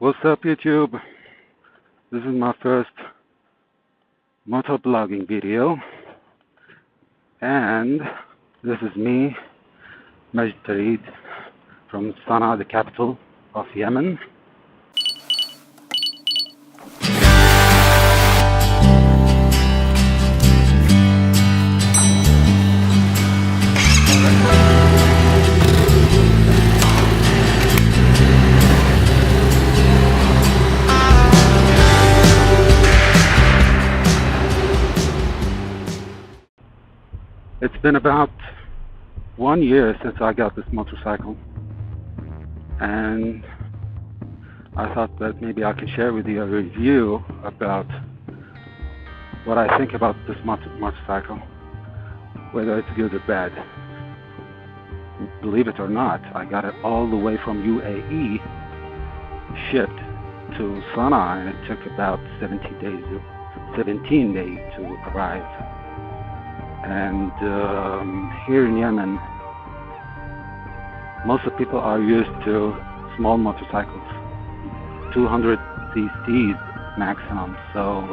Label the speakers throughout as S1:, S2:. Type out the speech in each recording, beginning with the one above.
S1: What's up, YouTube? This is my first motovlogging video, and this is me, Farid, from Sana'a, the capital of Yemen. It's been about 1 year since I got this motorcycle, and I thought that maybe I can share with you a review about what I think about this motorcycle, whether it's good or bad. Believe it or not, I got it all the way from UAE, shipped to Sana'a, and it took about 17 days to arrive. And here in Yemen, most of the people are used to small motorcycles, 200 cc's maximum, so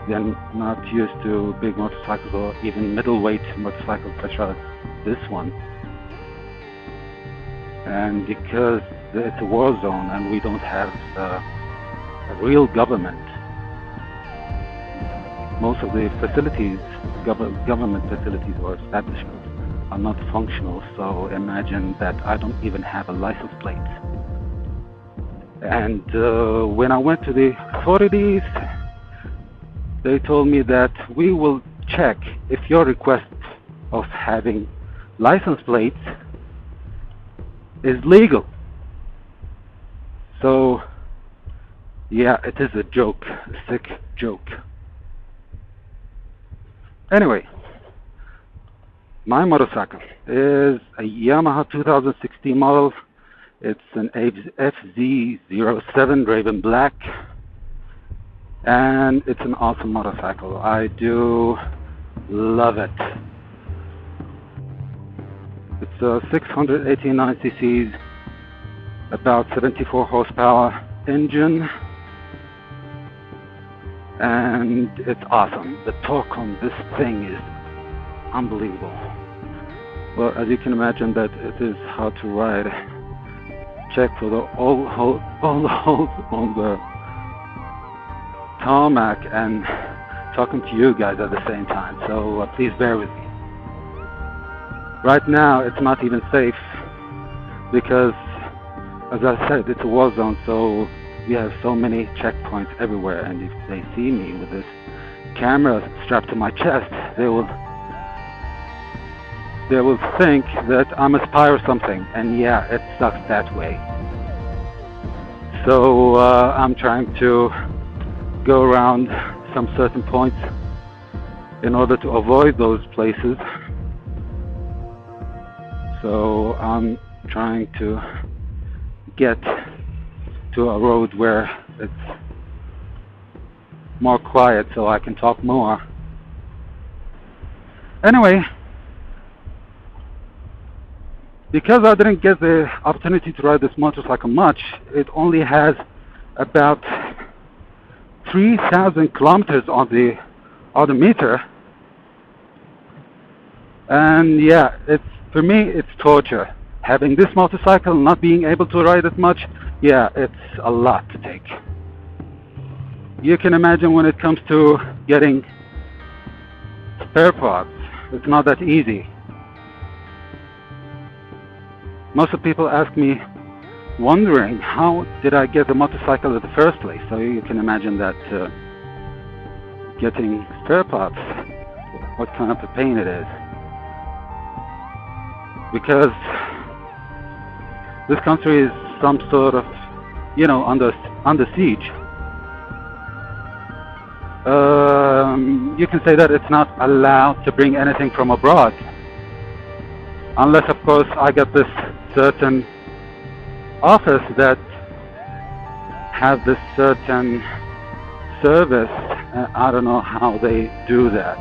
S1: they're not used to big motorcycles or even middleweight motorcycles such as this one. And because it's a war zone and we don't have a real government, most of the facilities, government facilities or establishments, are not functional. So imagine that I don't even have a license plate. And when I went to the authorities, they told me that we will check if your request of having license plates is legal. So yeah, it is a joke, a sick joke. Anyway, my motorcycle is a Yamaha 2016 model. It's an FZ07 Raven Black, and it's an awesome motorcycle. I do love it. It's a 689 cc's, about 74 horsepower engine, and it's awesome. The torque on this thing is unbelievable. Well, as you can imagine, that it is hard to ride. Check for all the holes on the tarmac and talking to you guys at the same time, so please bear with me. Right now it's not even safe because, as I said, it's a war zone, so we have so many checkpoints everywhere, and if they see me with this camera strapped to my chest, they will think that I'm a spy or something, and yeah, it sucks that way. So I'm trying to go around some certain points in order to avoid those places. So I'm trying to get to a road where it's more quiet so I can talk more. Anyway, because I didn't get the opportunity to ride this motorcycle much, it only has about 3,000 kilometers on the odometer, and yeah, for me it's torture. Having this motorcycle, not being able to ride it much, yeah, it's a lot to take. You can imagine when it comes to getting spare parts, it's not that easy. Most of the people ask me, wondering, how did I get the motorcycle in the first place? So you can imagine that getting spare parts, what kind of a pain it is. Because this country is some sort of, under siege. You can say that it's not allowed to bring anything from abroad, unless of course I got this certain office that have this certain service. I don't know how they do that.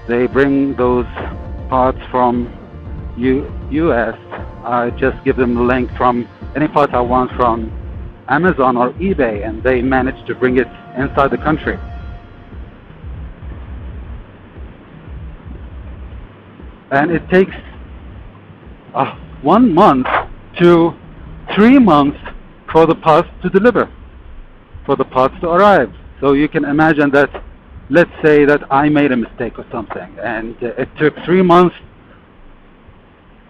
S1: They bring those parts from US. I just give them the link from any part I want from Amazon or eBay, and they managed to bring it inside the country. And it takes 1 month to 3 months for the parts to deliver, for the parts to arrive. So you can imagine that, let's say that I made a mistake or something, and it took 3 months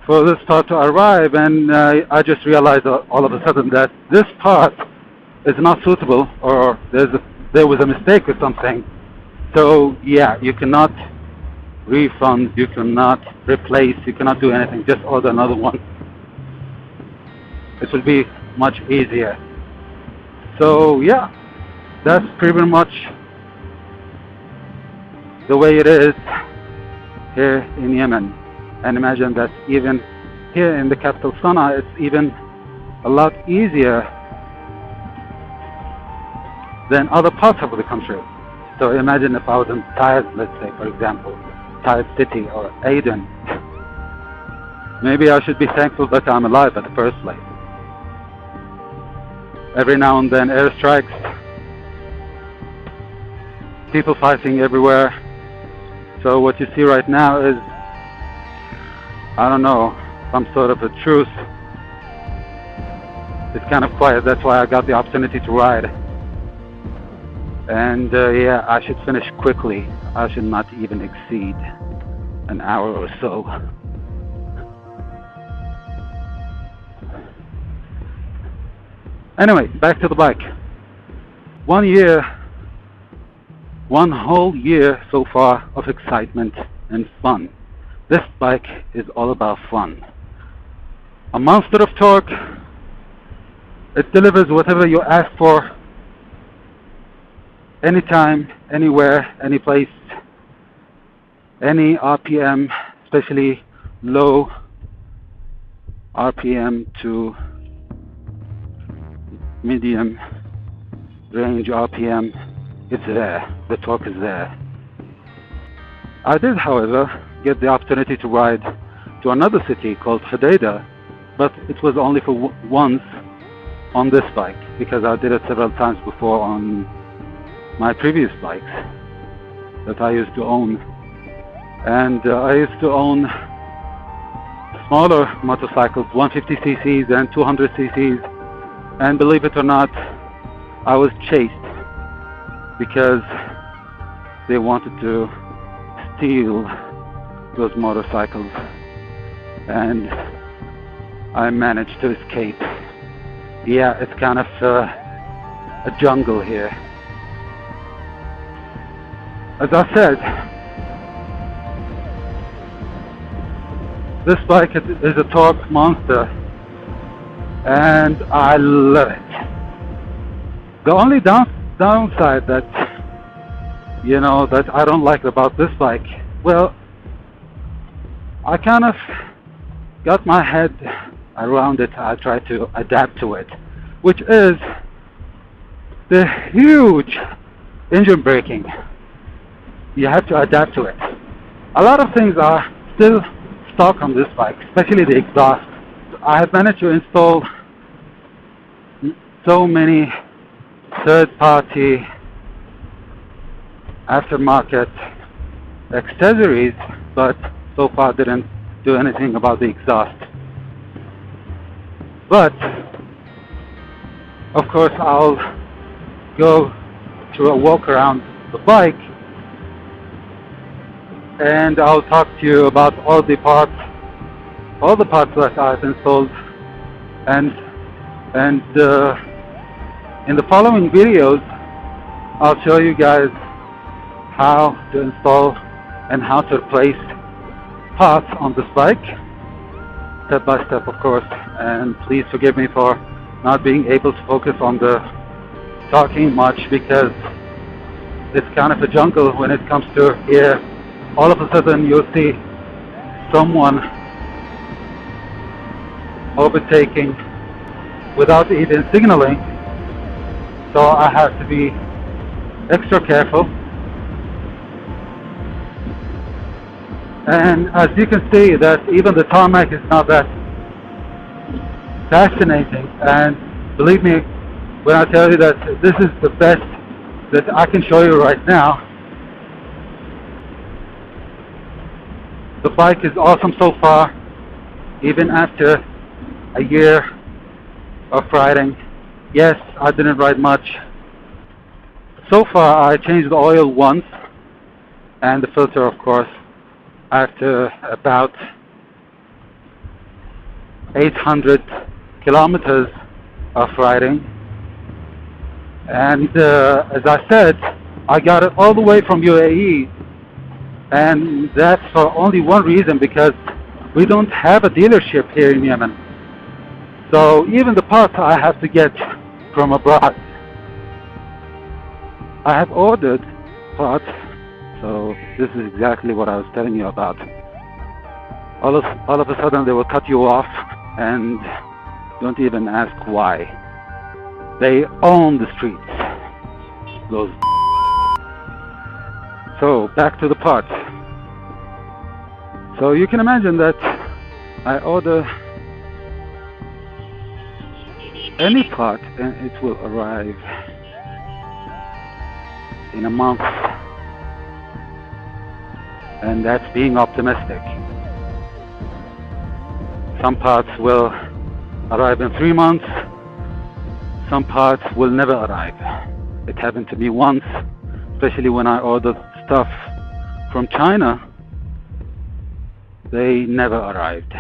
S1: for this part to arrive, and I just realized all of a sudden that this part is not suitable, or there was a mistake or something. So yeah, you cannot refund, you cannot replace, you cannot do anything, just order another one. It will be much easier. So yeah, that's pretty much the way it is here in Yemen. And imagine that even here in the capital Sana'a, it's even a lot easier than other parts of the country. So imagine if I was in Taiz, let's say, for example, Taiz City or Aden. Maybe I should be thankful that I'm alive at the first place. Every now and then airstrikes, people fighting everywhere. So what you see right now is, I don't know, some sort of a truce. It's kind of quiet, that's why I got the opportunity to ride. And yeah, I should finish quickly. I should not even exceed an hour or so. Anyway, back to the bike. 1 year, 1 whole year so far of excitement and fun. This bike is all about fun. A monster of torque. It delivers whatever you ask for, anytime, anywhere, any place, any RPM, especially low RPM to medium range RPM. It's there, the torque is there. I did, however, get the opportunity to ride to another city called Hodeidah, but it was only for once on this bike, because I did it several times before on my previous bikes that I used to own. And I used to own smaller motorcycles, 150cc's and 200cc's, and believe it or not, I was chased because they wanted to steal those motorcycles, and I managed to escape. Yeah, it's kind of a jungle here. As I said, this bike is a torque monster, and I love it. The only downside that, that I don't like about this bike, well, I kind of got my head around it. I try to adapt to it, which is the huge engine braking. You have to adapt to it. A lot of things are still stock on this bike, especially the exhaust. I have managed to install so many third-party aftermarket accessories, but so far didn't do anything about the exhaust. But of course I'll go to a walk around the bike, and I'll talk to you about all the parts that I've installed, and in the following videos I'll show you guys how to install and how to replace parts on this bike, step by step, of course. And please forgive me for not being able to focus on the talking much, because it's kind of a jungle when it comes to here. All of a sudden you'll see someone overtaking without even signaling, so I have to be extra careful. And as you can see, that even the tarmac is not that fascinating, and believe me, when I tell you that this is the best that I can show you right now. The bike is awesome so far, even after a year of riding. Yes, I didn't ride much. So far I changed the oil once, and the filter of course, after about 800 kilometers of riding. And as I said, I got it all the way from UAE, and that's for only one reason, because we don't have a dealership here in Yemen. So even the parts I have to get from abroad. I have ordered parts, so this is exactly what I was telling you about. All of a sudden they will cut you off, and don't even ask why. They own the streets, those. So back to the parts. So you can imagine that I order any part and it will arrive in a month, and that's being optimistic. Some parts will arrive in 3 months, some parts will never arrive. It happened to me once, especially when I ordered stuff from China. They never arrived.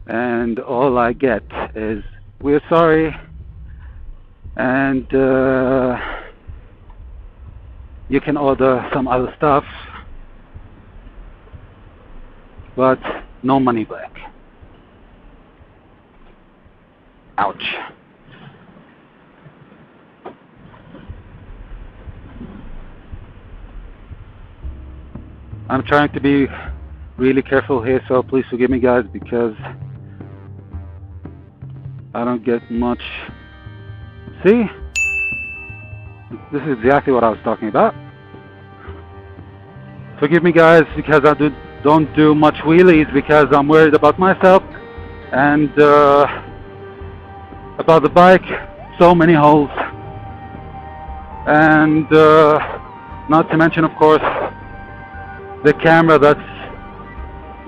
S1: And all I get is, we're sorry, and you can order some other stuff, but no money back. Ouch. I'm trying to be really careful here, so please forgive me guys, because I don't get much. See? This is exactly what I was talking about. Forgive me guys, because I don't do much wheelies, because I'm worried about myself and about the bike. So many holes, and not to mention of course the camera that's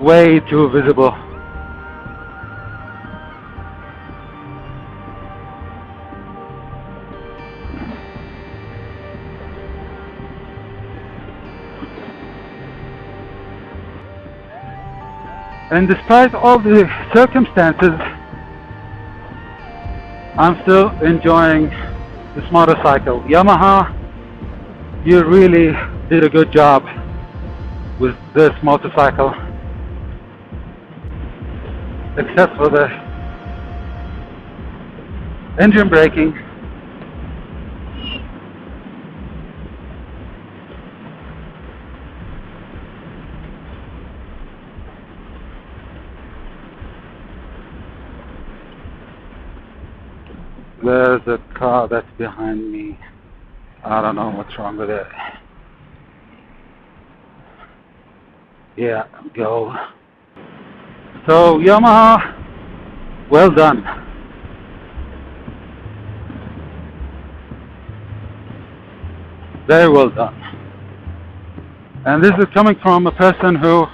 S1: way too visible. And despite all the circumstances, I'm still enjoying this motorcycle. Yamaha, you really did a good job with this motorcycle, except for the engine braking. There's a car that's behind me. I don't know what's wrong with it. Yeah, go. So Yamaha, well done. Very well done. And this is coming from a person who,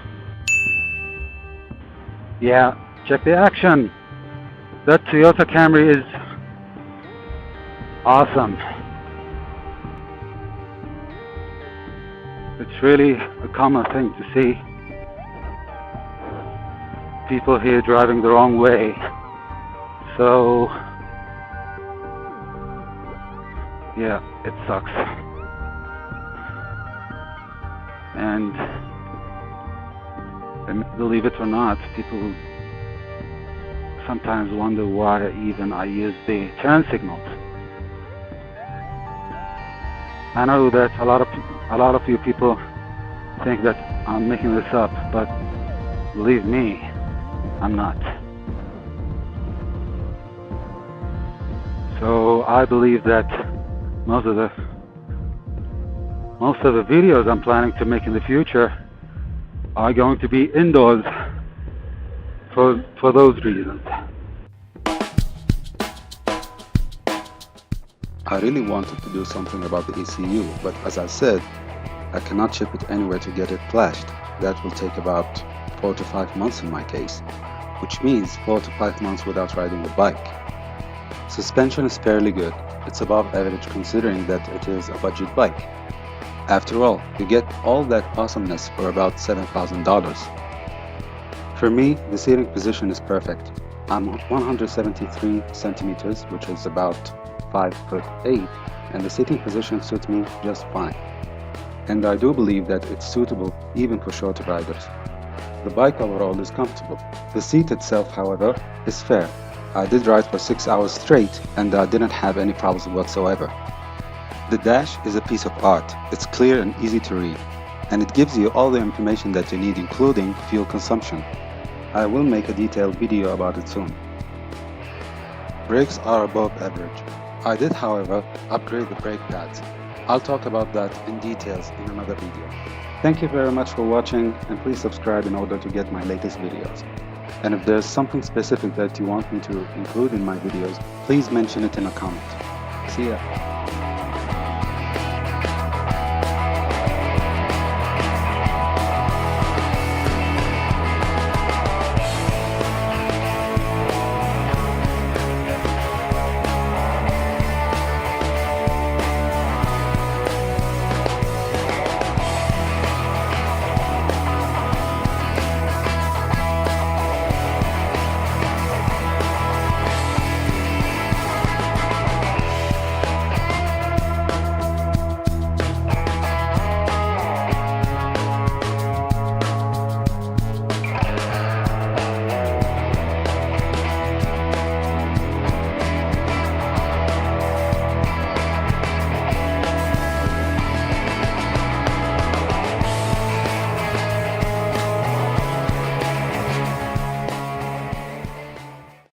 S1: yeah, check the action. That Toyota Camry is awesome. It's really a common thing to see people here driving the wrong way. So yeah, it sucks. And believe it or not, people sometimes wonder why even I use the turn signals. I know that a lot of you people think that I'm making this up, but believe me, I'm not. So I believe that most of the videos I'm planning to make in the future are going to be indoors for those reasons.
S2: I really wanted to do something about the ECU, but as I said, I cannot ship it anywhere to get it flashed. That will take about 4 to 5 months in my case, which means 4 to 5 months without riding a bike. Suspension is fairly good. It's above average considering that it is a budget bike. After all, you get all that awesomeness for about $7,000. For me, the seating position is perfect. I'm 173 centimeters, which is about 5'8", and the sitting position suits me just fine. And I do believe that it's suitable even for shorter riders. The bike overall is comfortable. The seat itself, however, is fair. I did ride for 6 hours straight and I didn't have any problems whatsoever. The dash is a piece of art. It's clear and easy to read, and it gives you all the information that you need, including fuel consumption. I will make a detailed video about it soon. Brakes are above average. I did, however, upgrade the brake pads. I'll talk about that in details in another video. Thank you very much for watching, and please subscribe in order to get my latest videos. And if there's something specific that you want me to include in my videos, please mention it in a comment. See ya!